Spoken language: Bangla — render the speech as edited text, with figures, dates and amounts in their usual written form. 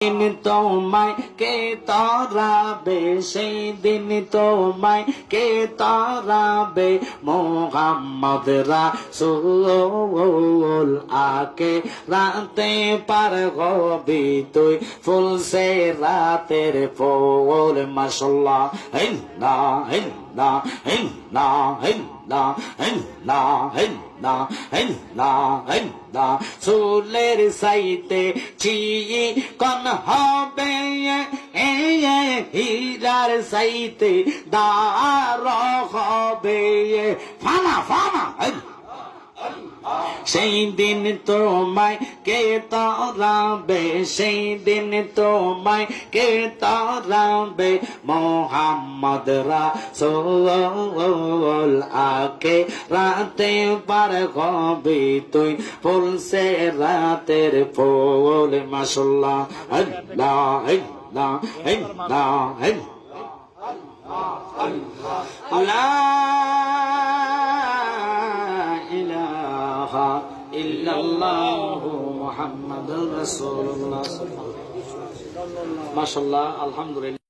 দিন তোমায় কে তারাবে, সেই দিন তোমায় কে তারাবে, মোহাম্মদ রাসূল আকে রাতে পার হবি তুই, ফুল সে রাতের ফুল মাশাআল্লাহ। হিন্না হিন্না হিন্না হিন্না হিন্না হিন্না হিন্না হিন্না, চুলের সাইতে চিকন হবে, হীরার সাইতে দার হবে, ফানা ফানা। সেই দিন তোমায় কে তারাবে, সেই দিন তোমায় কে তারাবে, মোহাম্মদ রাসূল আকে রাতে পার হবি তুই, ফুল সে রাতের ফুল মাশাআল্লাহ। আল্লাহ আল্লাহ আল্লাহ আল্লাহ ইল্লাল্লাহু মুহাম্মাদুর রাসূলুল্লাহ। মাশাআল্লাহ, আলহামদুলিল্লাহ।